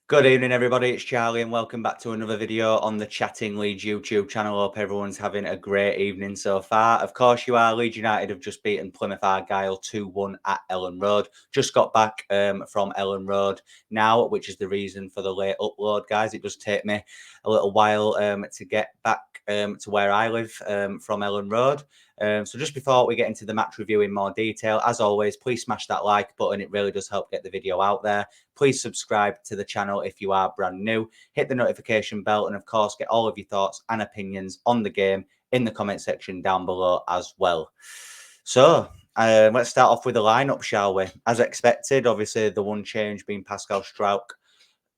Good evening, everybody. It's Charlie, and welcome back to another video on the Chatting Leeds YouTube channel. Hope everyone's having a great evening so far. Of course, you are. Leeds United have just beaten Plymouth Argyle 2-1 at Ellen Road. Just got back from Ellen Road now, which is the reason for the late upload, guys. It does take me a little while to get back to where I live from Ellen Road. So just before we get into the match review in more detail, as always, please smash that like button. It really does help get the video out there. Please subscribe to the channel if you are brand new. Hit the notification bell and, of course, get all of your thoughts and opinions on the game in the comment section down below as well. So let's start off with the lineup, shall we? As expected, obviously, the one change being Pascal Struijk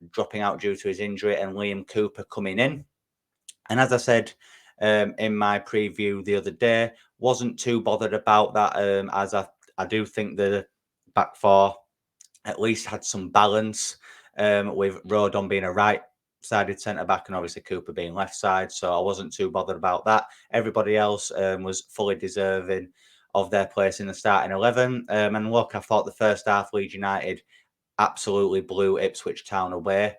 dropping out due to his injury and Liam Cooper coming in. And as I said in my preview the other day, wasn't too bothered about that as I do think the back four at least had some balance with Rodon being a right-sided centre-back and obviously Cooper being left-side. So I wasn't too bothered about that. Everybody else was fully deserving of their place in the starting 11. And look, I thought the first half Leeds United absolutely blew Ipswich Town away.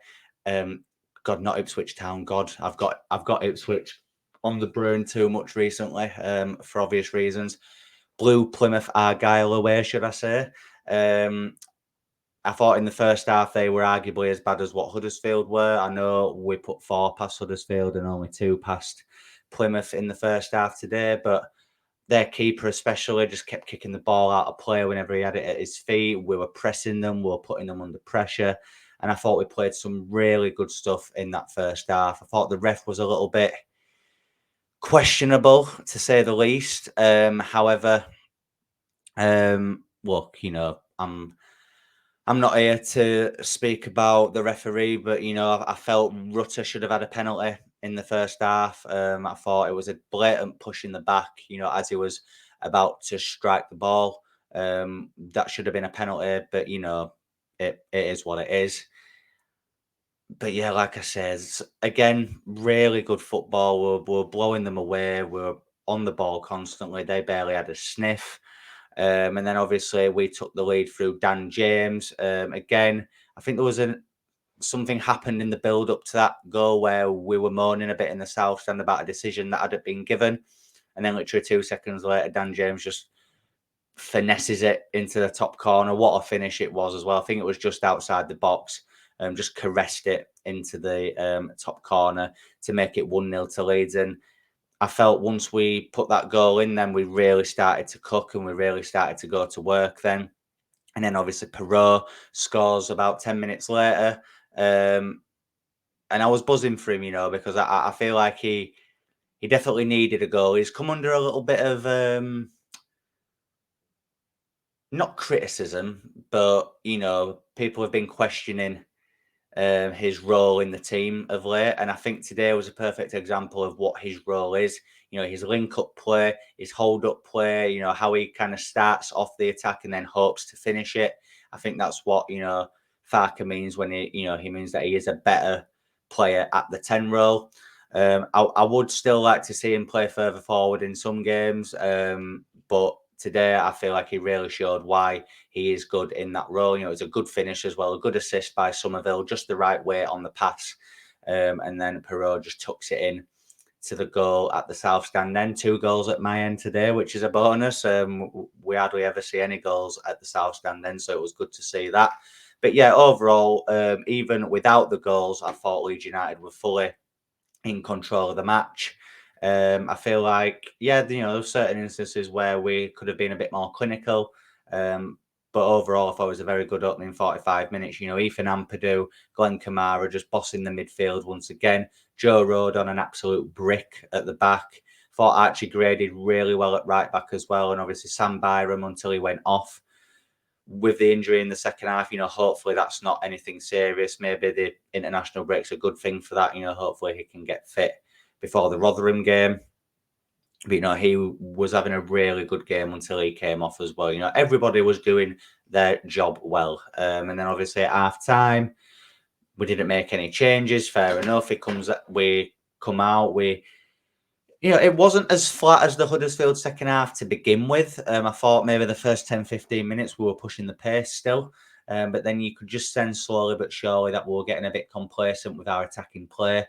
God, not Ipswich Town. God, I've got Ipswich on the brain too much recently for obvious reasons. Blew Plymouth Argyle away, should I say. I thought in the first half they were arguably as bad as what Huddersfield were. I know we put 4 past Huddersfield and only 2 past Plymouth in the first half today, but their keeper especially just kept kicking the ball out of play whenever he had it at his feet. We were pressing them, we were putting them under pressure, and I thought we played some really good stuff in that first half. I thought the ref was a little bit questionable, to say the least. However, look, I'm not here to speak about the referee, but I felt Rutter should have had a penalty in the first half. I thought it was a blatant push in the back, as he was about to strike the ball. That should have been a penalty, but it is what it is. But yeah, like I said, again, really good football. We're blowing them away. We're on the ball constantly. They barely had a sniff. And then obviously we took the lead through Dan James. Again, I think there was something happened in the build up to that goal where we were moaning a bit in the South Stand about a decision that hadn't been given. And then literally 2 seconds later, Dan James just finesses it into the top corner. What a finish it was as well. I think it was just outside the box. Just caressed it into the top corner to make it 1-0 to Leeds. And I felt once we put that goal in, then we really started to cook and we really started to go to work then. And then obviously Perot scores about 10 minutes later. And I was buzzing for him, because I feel like he definitely needed a goal. He's come under a little bit of not criticism, but people have been questioning his role in the team of late. And I think today was a perfect example of what his role is. His link-up play, his hold-up play, how he kind of starts off the attack and then hopes to finish it. I think that's what, Farker means when he means that he is a better player at the 10 role. I would still like to see him play further forward in some games, but today I feel like he really showed why he is good in that role. It's a good finish as well, a good assist by Somerville, just the right way on the pass. And then Perot just tucks it in to the goal at the South Stand. Then 2 goals at my end today, which is a bonus. We hardly ever see any goals at the South Stand then, so it was good to see that. But yeah, overall, even without the goals, I thought Leeds United were fully in control of the match. I feel like, there's certain instances where we could have been a bit more clinical. But overall, I thought it was a very good opening 45 minutes. Ethan Ampadu, Glenn Kamara just bossing the midfield once again. Joe Rodon, an absolute brick at the back. Thought Archie Gray did really well at right back as well. And obviously Sam Byram until he went off with the injury in the second half. Hopefully that's not anything serious. Maybe the international break's a good thing for that. Hopefully he can get fit before the Rotherham game. But, he was having a really good game until he came off as well. Everybody was doing their job well. And then obviously at half time, we didn't make any changes. Fair enough. We come out. It wasn't as flat as the Huddersfield second half to begin with. I thought maybe the first 10, 15 minutes we were pushing the pace still. But then you could just sense slowly but surely that we were getting a bit complacent with our attacking play,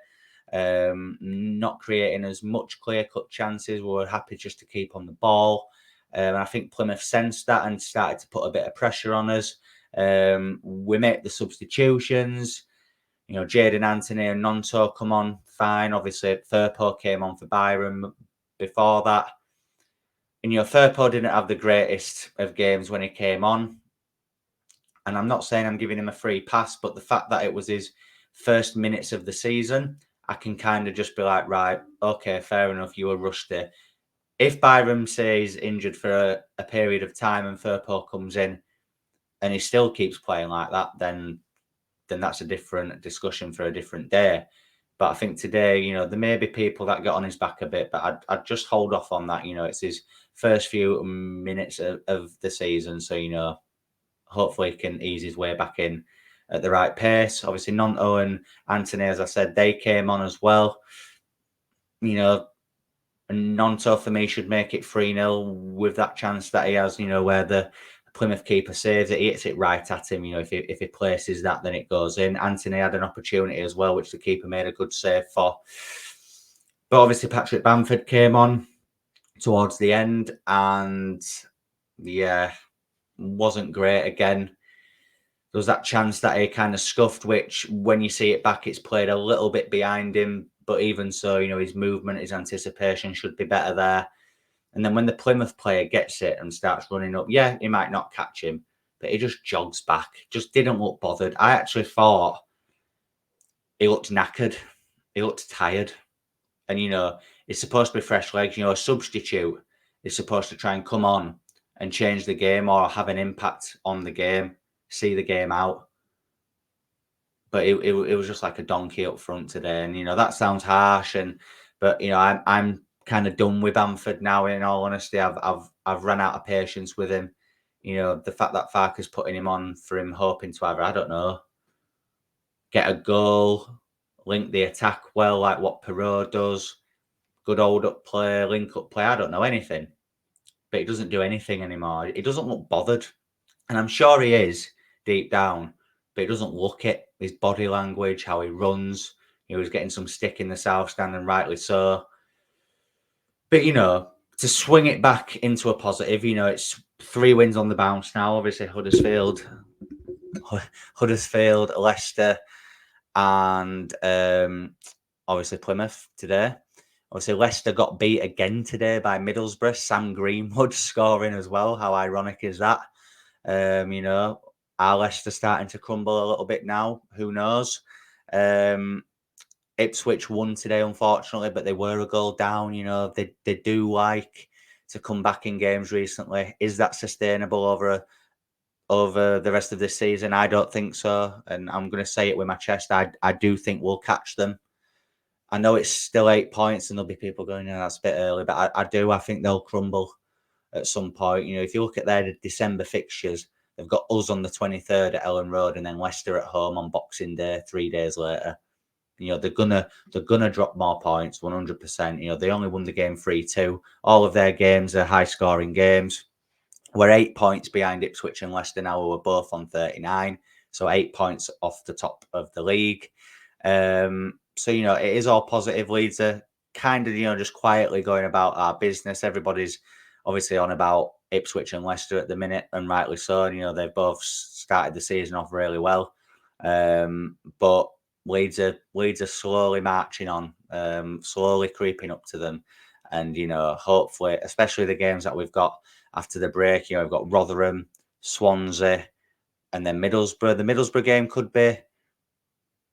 not creating as much clear-cut chances. We were happy just to keep on the ball. And I think Plymouth sensed that and started to put a bit of pressure on us. We make the substitutions. Jaden Anthony and Nonto come on fine. Obviously, Firpo came on for Byron before that. And, Firpo didn't have the greatest of games when he came on. And I'm not saying I'm giving him a free pass, but the fact that it was his first minutes of the season, I can kind of just be like, right, okay, fair enough, you were rusty. If Byram says injured for a period of time and Firpo comes in and he still keeps playing like that, then that's a different discussion for a different day. But I think today, there may be people that get on his back a bit, but I'd just hold off on that. It's his first few minutes of the season. So, hopefully he can ease his way back in at the right pace. Obviously, Nonto and Anthony, as I said, they came on as well. And Nonto for me should make it 3-0 with that chance that he has, where the Plymouth keeper saves it, he hits it right at him. If he places that, then it goes in. Anthony had an opportunity as well, which the keeper made a good save for. But obviously, Patrick Bamford came on towards the end and, wasn't great again. There was that chance that he kind of scuffed, which when you see it back, it's played a little bit behind him. But even so, his movement, his anticipation should be better there. And then when the Plymouth player gets it and starts running up, he might not catch him, but he just jogs back. Just didn't look bothered. I actually thought he looked knackered. He looked tired. And, it's supposed to be fresh legs. A substitute is supposed to try and come on and change the game or have an impact on the game, see the game out. But it was just like a donkey up front today. And, that sounds harsh. But I'm kind of done with Bamford now, in all honesty. I've run out of patience with him. The fact that Farker's putting him on for him hoping to either, I don't know, get a goal, link the attack well, like what Perot does, good hold up play, link up play, I don't know anything. But he doesn't do anything anymore. He doesn't look bothered. And I'm sure he is deep down, but he doesn't look it. His body language, how he runs. He was getting some stick in the South Stand, and rightly so. But, to swing it back into a positive, it's 3 wins on the bounce now. Obviously, Huddersfield, Leicester, and obviously Plymouth today. Obviously, Leicester got beat again today by Middlesbrough. Sam Greenwood scoring as well. How ironic is that? Are Leicester starting to crumble a little bit now? Who knows? Ipswich won today, unfortunately, but they were a goal down. They do like to come back in games recently. Is that sustainable over the rest of this season? I don't think so. And I'm going to say it with my chest. I do think we'll catch them. I know it's still 8 points and there'll be people going, that's a bit early, but I think they'll crumble at some point. If you look at their December fixtures, they've got us on the 23rd at Ellen Road and then Leicester at home on Boxing Day 3 days later. They're gonna drop more points, 100%. They only won the game 3-2. All of their games are high scoring games. We're 8 points behind Ipswich and Leicester now. We're both on 39, so 8 points off the top of the league. So it is all positive. Leeds are kind of just quietly going about our business. Everybody's obviously on about Ipswich and Leicester at the minute, and rightly so. They've both started the season off really well, but Leeds are slowly marching on, slowly creeping up to them. And, hopefully, especially the games that we've got after the break, we've got Rotherham, Swansea, and then Middlesbrough. The Middlesbrough game could be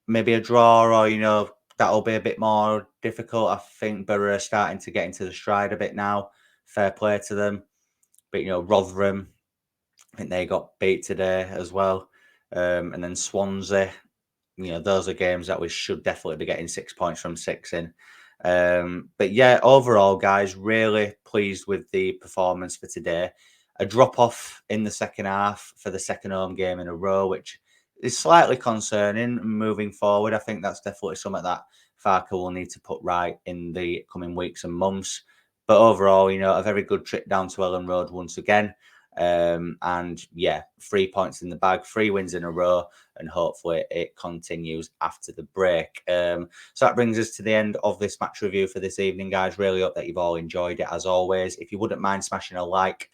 maybe a draw or, that'll be a bit more difficult. I think Borough are starting to get into the stride a bit now. Fair play to them. But, Rotherham, I think they got beat today as well. And then Swansea, those are games that we should definitely be getting 6 points from 6 in. But yeah, overall, guys, really pleased with the performance for today. A drop off in the second half for the second home game in a row, which is slightly concerning moving forward. I think that's definitely something that Farker will need to put right in the coming weeks and months. But overall, a very good trip down to Ellen Road once again. And yeah, 3 points in the bag, 3 wins in a row, and hopefully it continues after the break. So that brings us to the end of this match review for this evening, guys. Really hope that you've all enjoyed it as always. If you wouldn't mind smashing a like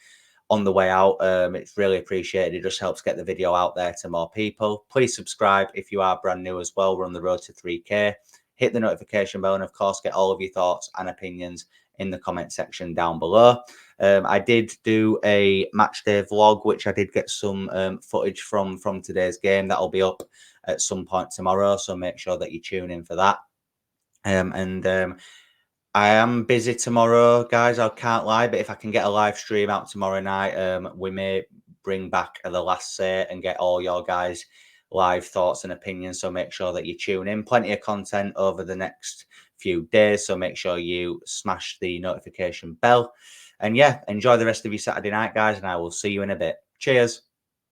on the way out, it's really appreciated. It just helps get the video out there to more people. Please subscribe if you are brand new as well. We're on the road to 3K. Hit the notification bell, and of course get all of your thoughts and opinions in the comment section down below. I did do a match day vlog, which I did get some footage from today's game. That'll be up at some point tomorrow, so make sure that you tune in for that. I am busy tomorrow, guys. I can't lie, but if I can get a live stream out tomorrow night, we may bring back the last say and get all your guys' live thoughts and opinions. So make sure that you tune in. Plenty of content over the next few days. So make sure you smash the notification bell. And yeah, enjoy the rest of your Saturday night, guys. And I will see you in a bit. Cheers.